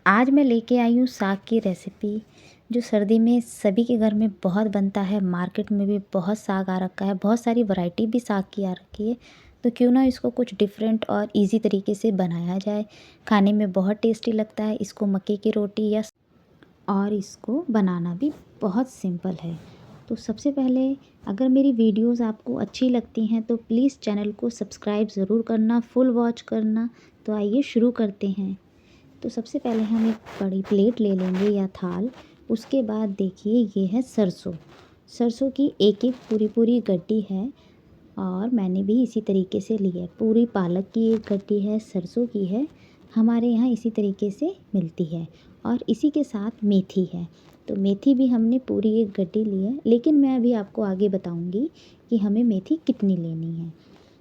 आज मैं लेके आई हूँ साग की रेसिपी, जो सर्दी में सभी के घर में बहुत बनता है। मार्केट में भी बहुत साग आ रखा है, बहुत सारी वैरायटी भी साग की आ रखी है। तो क्यों ना इसको कुछ डिफरेंट और इजी तरीके से बनाया जाए। खाने में बहुत टेस्टी लगता है। इसको मक्के की रोटी या और इसको बनाना भी बहुत सिंपल है। तो सबसे पहले, अगर मेरी वीडियोस आपको अच्छी लगती हैं तो प्लीज़ चैनल को सब्सक्राइब ज़रूर करना, फुल वॉच करना। तो आइए शुरू करते हैं। तो सबसे पहले हम एक बड़ी प्लेट ले लेंगे या थाल। उसके बाद देखिए, ये है सरसों। सरसों की एक एक पूरी पूरी गड्डी है और मैंने भी इसी तरीके से ली है। पूरी पालक की एक गड्डी है, सरसों की है। हमारे यहाँ इसी तरीके से मिलती है। और इसी के साथ मेथी है, तो मेथी भी हमने पूरी एक गड्डी ली है। लेकिन मैं अभी आपको आगे बताऊँगी कि हमें मेथी कितनी लेनी है।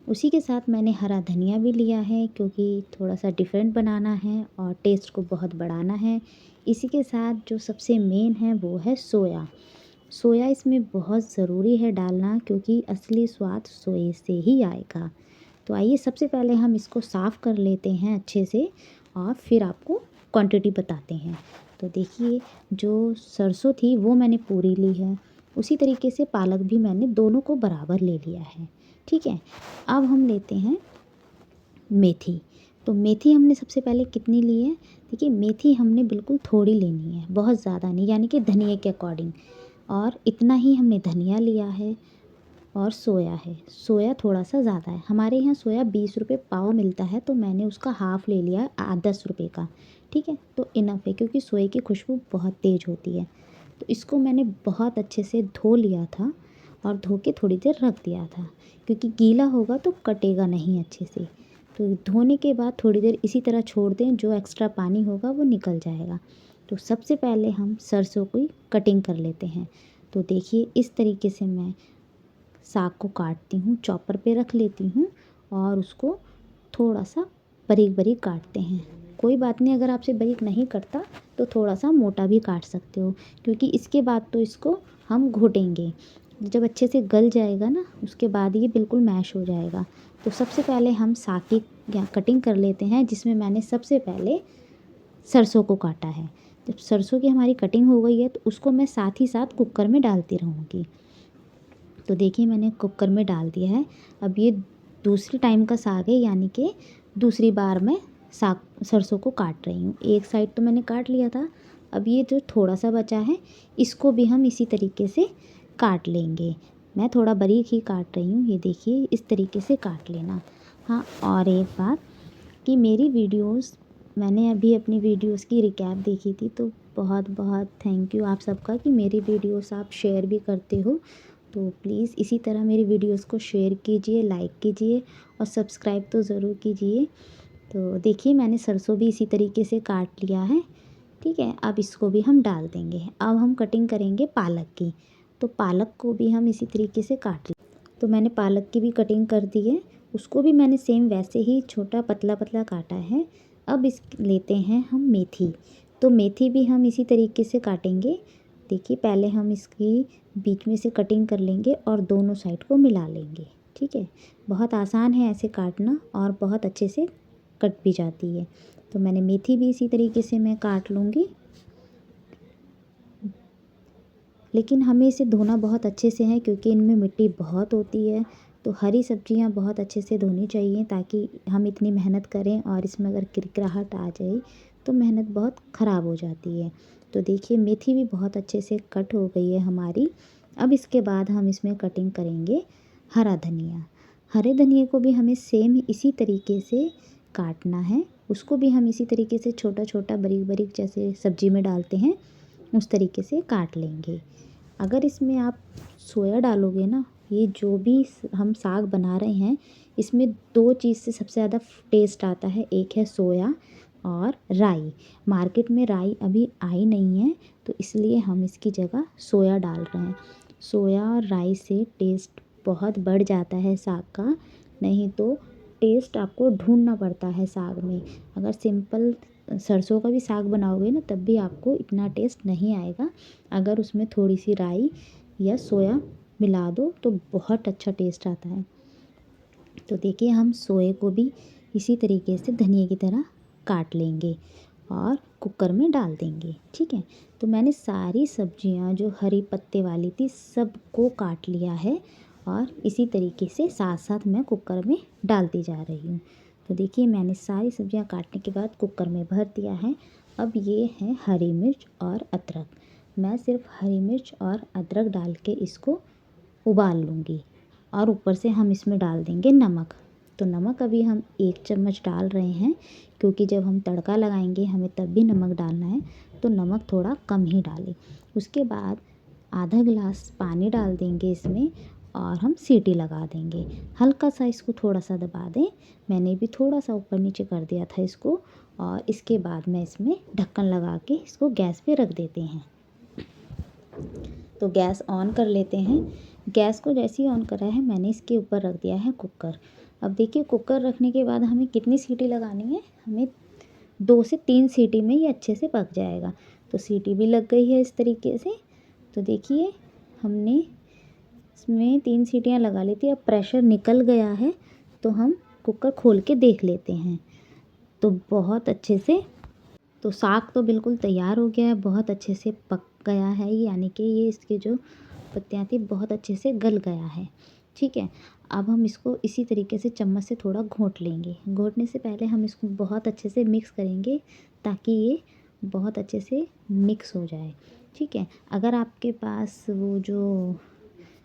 उसी के साथ मैंने हरा धनिया भी लिया है, क्योंकि थोड़ा सा डिफरेंट बनाना है और टेस्ट को बहुत बढ़ाना है। इसी के साथ जो सबसे मेन है वो है सोया। सोया इसमें बहुत ज़रूरी है डालना, क्योंकि असली स्वाद सोए से ही आएगा। तो आइए सबसे पहले हम इसको साफ़ कर लेते हैं अच्छे से और फिर आपको क्वांटिटी बताते हैं। तो देखिए, जो सरसों थी वो मैंने पूरी ली है। उसी तरीके से पालक भी मैंने दोनों को बराबर ले लिया है। ठीक है। अब हम लेते हैं मेथी। तो मेथी हमने सबसे पहले कितनी ली है? देखिए, मेथी हमने बिल्कुल थोड़ी लेनी है, बहुत ज़्यादा नहीं, यानी कि धनिया के अकॉर्डिंग। और इतना ही हमने धनिया लिया है। और सोया है, सोया थोड़ा सा ज़्यादा है। हमारे यहाँ सोया 20 रुपये पाव मिलता है, तो मैंने उसका हाफ़ ले लिया 10 रुपये का। ठीक है, तो इनफ है, क्योंकि सोए की खुशबू बहुत तेज़ होती है। तो इसको मैंने बहुत अच्छे से धो लिया था और धो के थोड़ी देर रख दिया था, क्योंकि गीला होगा तो कटेगा नहीं अच्छे से। तो धोने के बाद थोड़ी देर इसी तरह छोड़ दें, जो एक्स्ट्रा पानी होगा वो निकल जाएगा। तो सबसे पहले हम सरसों की कटिंग कर लेते हैं। तो देखिए, इस तरीके से मैं साग को काटती हूँ, चॉपर पे रख लेती हूँ और उसको थोड़ा सा बारीक बारीक काटते हैं। कोई बात नहीं, अगर आपसे बारीक नहीं कटता तो थोड़ा सा मोटा भी काट सकते हो, क्योंकि इसके बाद तो इसको हम घोटेंगे। जब अच्छे से गल जाएगा ना, उसके बाद ये बिल्कुल मैश हो जाएगा। तो सबसे पहले हम साग की कटिंग कर लेते हैं, जिसमें मैंने सबसे पहले सरसों को काटा है। जब सरसों की हमारी कटिंग हो गई है तो उसको मैं साथ ही साथ कुकर में डालती रहूँगी। तो देखिए, मैंने कुकर में डाल दिया है। अब ये दूसरी टाइम का साग है, यानी कि दूसरी बार मैं साग सरसों को काट रही हूँ। एक साइड तो मैंने काट लिया था, अब ये जो थोड़ा सा बचा है इसको भी हम इसी तरीके से काट लेंगे। मैं थोड़ा बारीक ही काट रही हूँ, ये देखिए, इस तरीके से काट लेना। हाँ, और एक बात कि मेरी वीडियोस, मैंने अभी अपनी वीडियोस की रिकैप देखी थी, तो बहुत बहुत थैंक यू आप सबका कि मेरी वीडियोस आप शेयर भी करते हो। तो प्लीज़ इसी तरह मेरी वीडियोस को शेयर कीजिए, लाइक कीजिए और सब्सक्राइब तो ज़रूर कीजिए। तो देखिए, मैंने सरसों भी इसी तरीके से काट लिया है। ठीक है, अब इसको भी हम डाल देंगे। अब हम कटिंग करेंगे पालक की। तो पालक को भी हम इसी तरीके से काट लें। तो मैंने पालक की भी कटिंग कर दी है, उसको भी मैंने सेम वैसे ही छोटा पतला पतला काटा है। अब इस लेते हैं हम मेथी। तो मेथी भी हम इसी तरीके से काटेंगे। देखिए, पहले हम इसकी बीच में से कटिंग कर लेंगे और दोनों साइड को मिला लेंगे। ठीक है, बहुत आसान है ऐसे काटना और बहुत अच्छे से कट भी जाती है। तो मैंने मेथी भी इसी तरीके से मैं काट लूँगी। लेकिन हमें इसे धोना बहुत अच्छे से है, क्योंकि इनमें मिट्टी बहुत होती है। तो हरी सब्जियां बहुत अच्छे से धोनी चाहिए, ताकि हम इतनी मेहनत करें और इसमें अगर किरकिराहट आ जाए तो मेहनत बहुत ख़राब हो जाती है। तो देखिए, मेथी भी बहुत अच्छे से कट हो गई है हमारी। अब इसके बाद हम इसमें कटिंग करेंगे हरा धनिया। हरे धनिए को भी हमें सेम इसी तरीके से काटना है। उसको भी हम इसी तरीके से छोटा छोटा बारीक बारीक, जैसे सब्जी में डालते हैं उस तरीके से काट लेंगे। अगर इसमें आप सोया डालोगे ना, ये जो भी हम साग बना रहे हैं, इसमें दो चीज़ से सबसे ज़्यादा टेस्ट आता है। एक है सोया और राई। मार्केट में राई अभी आई नहीं है, तो इसलिए हम इसकी जगह सोया डाल रहे हैं। सोया और राई से टेस्ट बहुत बढ़ जाता है साग का। नहीं तो टेस्ट आपको ढूंढना पड़ता है साग में। अगर सिंपल सरसों का भी साग बनाओगे ना, तब भी आपको इतना टेस्ट नहीं आएगा। अगर उसमें थोड़ी सी राई या सोया मिला दो तो बहुत अच्छा टेस्ट आता है। तो देखिए, हम सोए को भी इसी तरीके से धनिए की तरह काट लेंगे और कुकर में डाल देंगे। ठीक है, तो मैंने सारी सब्जियां जो हरी पत्ते वाली थी सबको काट लिया है और इसी तरीके से साथ साथ मैं कुकर में डालती जा रही हूँ। तो देखिए मैंने सारी सब्जियां काटने के बाद कुकर में भर दिया है। अब ये है हरी मिर्च और अदरक। मैं सिर्फ हरी मिर्च और अदरक डाल के इसको उबाल लूँगी और ऊपर से हम इसमें डाल देंगे नमक। तो नमक अभी हम 1 चम्मच डाल रहे हैं क्योंकि जब हम तड़का लगाएंगे हमें तब भी नमक डालना है, तो नमक थोड़ा कम ही डालें। उसके बाद आधा गिलास पानी डाल देंगे इसमें और हम सीटी लगा देंगे। हल्का सा इसको थोड़ा सा दबा दें, मैंने भी थोड़ा सा ऊपर नीचे कर दिया था इसको। और इसके बाद मैं इसमें ढक्कन लगा के इसको गैस पे रख देते हैं। तो गैस ऑन कर लेते हैं। गैस को जैसे ही ऑन करा है मैंने इसके ऊपर रख दिया है कुकर। अब देखिए कुकर रखने के बाद हमें कितनी सीटी लगानी है, हमें 2 से 3 सीटी में ये अच्छे से पक जाएगा। तो सीटी भी लग गई है इस तरीके से। तो देखिए हमने इसमें 3 सीटियाँ लगा ली थी, अब प्रेशर निकल गया है तो हम कुकर खोल के देख लेते हैं। तो बहुत अच्छे से तो साग तो बिल्कुल तैयार हो गया है, बहुत अच्छे से पक गया है, यानी कि ये इसके जो पत्तियाँ थी बहुत अच्छे से गल गया है। ठीक है, अब हम इसको इसी तरीके से चम्मच से थोड़ा घोंट लेंगे। घोंटने से पहले हम इसको बहुत अच्छे से मिक्स करेंगे ताकि ये बहुत अच्छे से मिक्स हो जाए। ठीक है, अगर आपके पास वो जो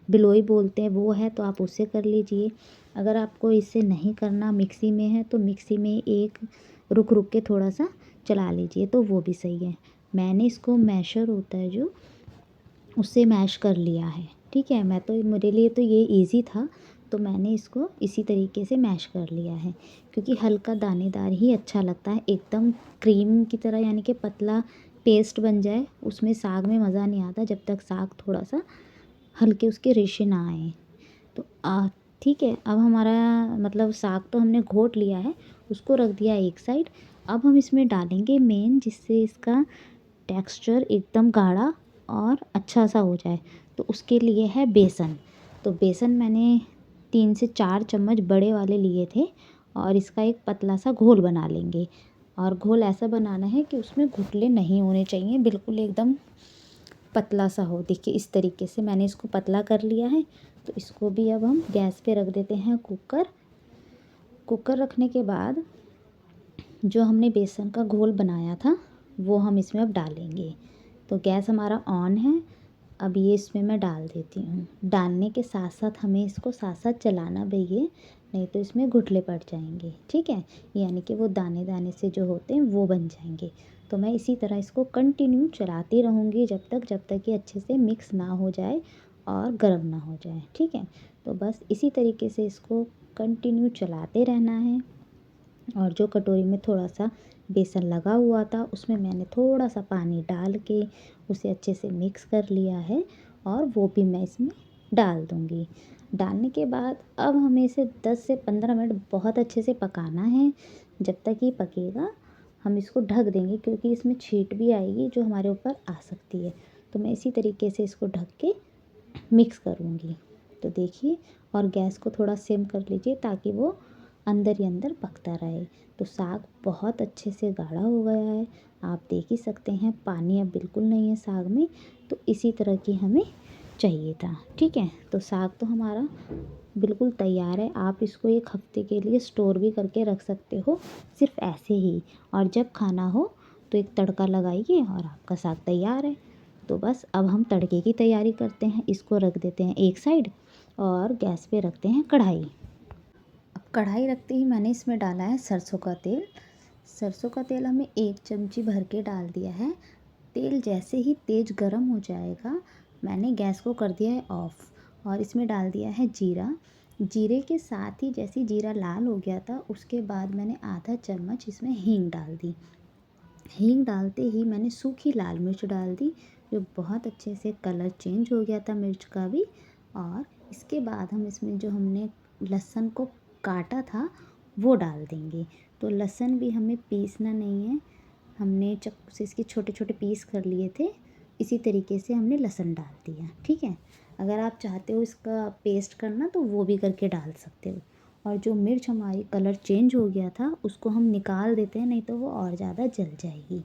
बिलोई बोलते हैं वो है तो आप उससे कर लीजिए। अगर आपको इससे नहीं करना, मिक्सी में है तो मिक्सी में एक रुक रुक के थोड़ा सा चला लीजिए तो वो भी सही है। मैंने इसको मैशर होता है जो, उससे मैश कर लिया है। ठीक है, मैं तो मेरे लिए तो ये इजी था तो मैंने इसको इसी तरीके से मैश कर लिया है क्योंकि हल्का दानेदार ही अच्छा लगता है। एकदम क्रीम की तरह यानी कि पतला पेस्ट बन जाए उसमें साग में मज़ा नहीं आता जब तक साग थोड़ा सा हल्के उसके रेशे ना आए। तो ठीक है, अब हमारा मतलब साग तो हमने घोट लिया है, उसको रख दिया एक साइड। अब हम इसमें डालेंगे मेन, जिससे इसका टेक्सचर एकदम गाढ़ा और अच्छा सा हो जाए, तो उसके लिए है बेसन। तो बेसन मैंने 3 से 4 चम्मच बड़े वाले लिए थे और इसका एक पतला सा घोल बना लेंगे। और घोल ऐसा बनाना है कि उसमें घुटले नहीं होने चाहिए, बिल्कुल एकदम पतला सा हो। देखिए इस तरीके से मैंने इसको पतला कर लिया है। तो इसको भी अब हम गैस पे रख देते हैं कुकर। कुकर रखने के बाद जो हमने बेसन का घोल बनाया था वो हम इसमें अब डालेंगे। तो गैस हमारा ऑन है, अब ये इसमें मैं डाल देती हूँ। डालने के साथ साथ हमें इसको साथ साथ चलाना भी है, नहीं तो इसमें घुटले पड़ जाएंगे। ठीक है, यानी कि वो दाने दाने से जो होते हैं वो बन जाएंगे। तो मैं इसी तरह इसको कंटिन्यू चलाती रहूँगी जब तक ये अच्छे से मिक्स ना हो जाए और गर्म ना हो जाए। ठीक है, तो बस इसी तरीके से इसको कंटिन्यू चलाते रहना है। और जो कटोरी में थोड़ा सा बेसन लगा हुआ था उसमें मैंने थोड़ा सा पानी डाल के उसे अच्छे से मिक्स कर लिया है और वो भी मैं इसमें डाल दूँगी। डालने के बाद अब हमें इसे 10 से 15 मिनट बहुत अच्छे से पकाना है। जब तक ये पकेगा हम इसको ढक देंगे क्योंकि इसमें छींट भी आएगी जो हमारे ऊपर आ सकती है। तो मैं इसी तरीके से इसको ढक के मिक्स करूँगी। तो देखिए, और गैस को थोड़ा सिम कर लीजिए ताकि वो अंदर ही अंदर पकता रहे। तो साग बहुत अच्छे से गाढ़ा हो गया है, आप देख ही सकते हैं पानी अब बिल्कुल नहीं है साग में। तो इसी तरह की हमें चाहिए था। ठीक है, तो साग तो हमारा बिल्कुल तैयार है। आप इसको 1 हफ्ते के लिए स्टोर भी करके रख सकते हो सिर्फ ऐसे ही। और जब खाना हो तो एक तड़का लगाइए और आपका साग तैयार है। तो बस अब हम तड़के की तैयारी करते हैं। इसको रख देते हैं एक साइड और गैस पे रखते हैं कढ़ाई। अब कढ़ाई रखते ही मैंने इसमें डाला है सरसों का तेल। सरसों का तेल हमने 1 चमची भर के डाल दिया है। तेल जैसे ही तेज़ गर्म हो जाएगा मैंने गैस को कर दिया है ऑफ़ और इसमें डाल दिया है जीरा। जीरे के साथ ही जैसे जीरा लाल हो गया था उसके बाद मैंने आधा चम्मच इसमें हींग डाल दी। हींग डालते ही मैंने सूखी लाल मिर्च डाल दी, जो बहुत अच्छे से कलर चेंज हो गया था मिर्च का भी। और इसके बाद हम इसमें जो हमने लहसुन को काटा था वो डाल देंगे। तो लहसुन भी हमें पीसना नहीं है, हमने चाकू से इसके छोटे छोटे पीस कर लिए थे, इसी तरीके से हमने लहसुन डाल दिया। ठीक है, अगर आप चाहते हो इसका पेस्ट करना तो वो भी करके डाल सकते हो। और जो मिर्च हमारी कलर चेंज हो गया था उसको हम निकाल देते हैं, नहीं तो वो और ज़्यादा जल जाएगी।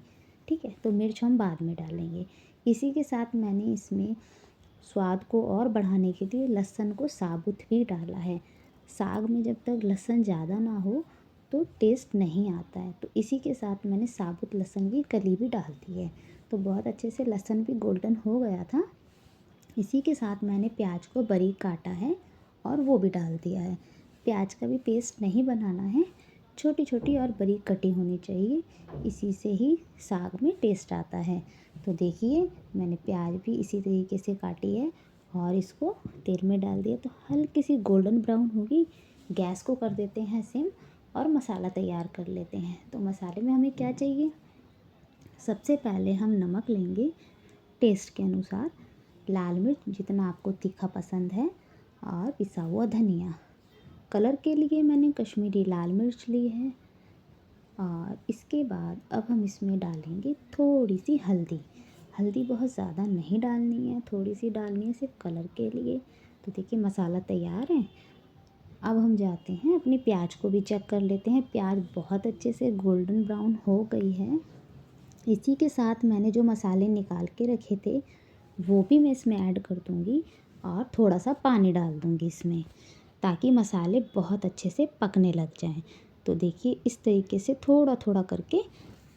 ठीक। तो मिर्च हम बाद में डालेंगे। इसी के साथ मैंने इसमें स्वाद को और बढ़ाने के लिए लहसुन को साबुत भी डाला है। साग में जब तक लहसुन ज़्यादा ना हो तो टेस्ट नहीं आता है, तो इसी के साथ मैंने साबुत लहसुन की कली भी डाल दी है। तो बहुत अच्छे से लहसुन भी गोल्डन हो गया था। इसी के साथ मैंने प्याज को बारीक काटा है और वो भी डाल दिया है। प्याज का भी पेस्ट नहीं बनाना है, छोटी छोटी और बारीक कटी होनी चाहिए, इसी से ही साग में टेस्ट आता है। तो देखिए मैंने प्याज भी इसी तरीके से काटी है और इसको तेल में डाल दिया। तो हल्की सी गोल्डन ब्राउन होगी, गैस को कर देते हैं सिम और मसाला तैयार कर लेते हैं। तो मसाले में हमें क्या चाहिए, सबसे पहले हम नमक लेंगे टेस्ट के अनुसार, लाल मिर्च जितना आपको तीखा पसंद है और पिसा हुआ धनिया। कलर के लिए मैंने कश्मीरी लाल मिर्च ली है। और इसके बाद अब हम इसमें डालेंगे थोड़ी सी हल्दी। हल्दी बहुत ज़्यादा नहीं डालनी है, थोड़ी सी डालनी है सिर्फ कलर के लिए। तो देखिए मसाला तैयार है। अब हम जाते हैं अपने प्याज को भी चेक कर लेते हैं। प्याज बहुत अच्छे से गोल्डन ब्राउन हो गई है। इसी के साथ मैंने जो मसाले निकाल के रखे थे वो भी मैं इसमें ऐड कर दूँगी और थोड़ा सा पानी डाल दूँगी इसमें, ताकि मसाले बहुत अच्छे से पकने लग जाएं। तो देखिए इस तरीके से थोड़ा थोड़ा करके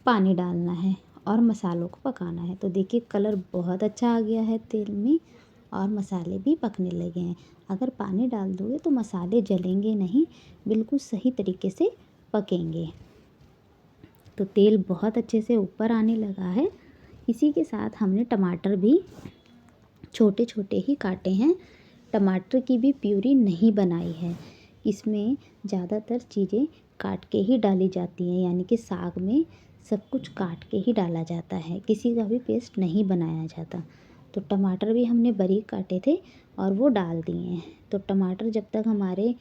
पानी डालना है और मसालों को पकाना है। तो देखिए कलर बहुत अच्छा आ गया है तेल में और मसाले भी पकने लगे हैं। अगर पानी डाल दोगे तो मसाले जलेंगे नहीं, बिल्कुल सही तरीके से पकेंगे। तो तेल बहुत अच्छे से ऊपर आने लगा है। इसी के साथ हमने टमाटर भी छोटे छोटे ही काटे हैं। टमाटर की भी प्यूरी नहीं बनाई है। इसमें ज़्यादातर चीज़ें काट के ही डाली जाती हैं, यानी कि साग में सब कुछ काट के ही डाला जाता है, किसी का भी पेस्ट नहीं बनाया जाता। तो टमाटर भी हमने बारीक काटे थे और वो डाल दिए हैं। तो टमाटर जब तक हमारे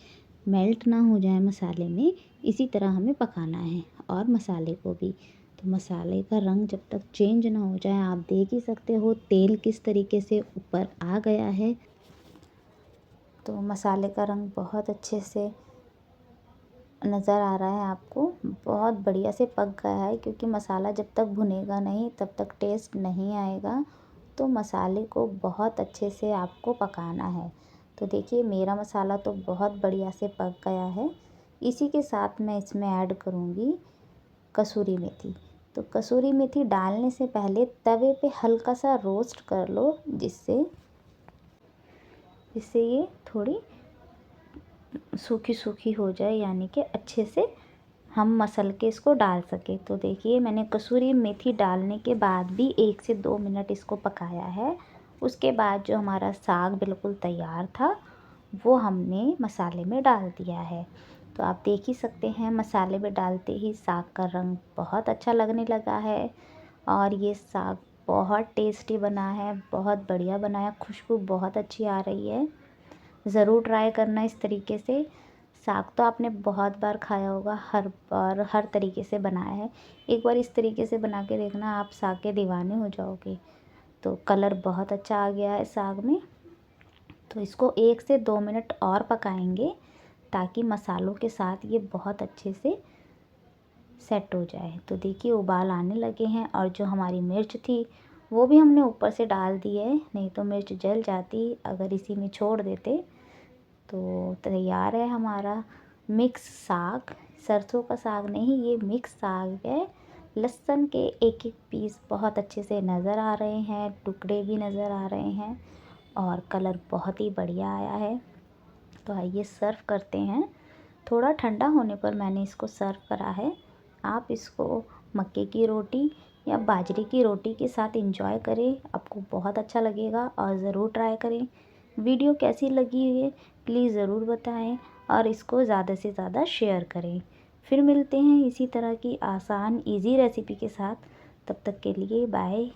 मेल्ट ना हो जाए मसाले में, इसी तरह हमें पकाना है और मसाले को भी। तो मसाले का रंग जब तक चेंज ना हो जाए, आप देख ही सकते हो तेल किस तरीके से ऊपर आ गया है। तो मसाले का रंग बहुत अच्छे से नज़र आ रहा है आपको, बहुत बढ़िया से पक गया है। क्योंकि मसाला जब तक भुनेगा नहीं तब तक टेस्ट नहीं आएगा। तो मसाले को बहुत अच्छे से आपको पकाना है। तो देखिए मेरा मसाला तो बहुत बढ़िया से पक गया है। इसी के साथ मैं इसमें ऐड करूँगी कसूरी मेथी। तो कसूरी मेथी डालने से पहले तवे पे हल्का सा रोस्ट कर लो, जिससे ये थोड़ी सूखी सूखी हो जाए, यानी कि अच्छे से हम मसल के इसको डाल सके। तो देखिए मैंने कसूरी मेथी डालने के बाद भी 1 से 2 मिनट इसको पकाया है। उसके बाद जो हमारा साग बिल्कुल तैयार था वो हमने मसाले में डाल दिया है। तो आप देख ही सकते हैं मसाले में डालते ही साग का रंग बहुत अच्छा लगने लगा है और ये साग बहुत टेस्टी बना है, बहुत बढ़िया बना है, खुशबू बहुत अच्छी आ रही है। ज़रूर ट्राई करना इस तरीके से। साग तो आपने बहुत बार खाया होगा, हर बार हर तरीके से बनाया है। एक बार इस तरीके से बना के देखना, आप साग के दीवाने हो जाओगे। तो कलर बहुत अच्छा आ गया है साग में। तो इसको 1 से 2 मिनट और पकाएंगे, ताकि मसालों के साथ ये बहुत अच्छे से सेट हो जाए। तो देखिए उबाल आने लगे हैं और जो हमारी मिर्च थी वो भी हमने ऊपर से डाल दी है, नहीं तो मिर्च जल जाती अगर इसी में छोड़ देते। तो तैयार है हमारा मिक्स साग। सरसों का साग नहीं, ये मिक्स साग है। लहसुन के एक एक पीस बहुत अच्छे से नज़र आ रहे हैं, टुकड़े भी नज़र आ रहे हैं और कलर बहुत ही बढ़िया आया है। तो आइए सर्व करते हैं। थोड़ा ठंडा होने पर मैंने इसको सर्व करा है। आप इसको मक्के की रोटी या बाजरे की रोटी के साथ एंजॉय करें, आपको बहुत अच्छा लगेगा और ज़रूर ट्राई करें। वीडियो कैसी लगी है प्लीज़ ज़रूर बताएं और इसको ज़्यादा से ज़्यादा शेयर करें। फिर मिलते हैं इसी तरह की आसान इजी रेसिपी के साथ। तब तक के लिए बाय।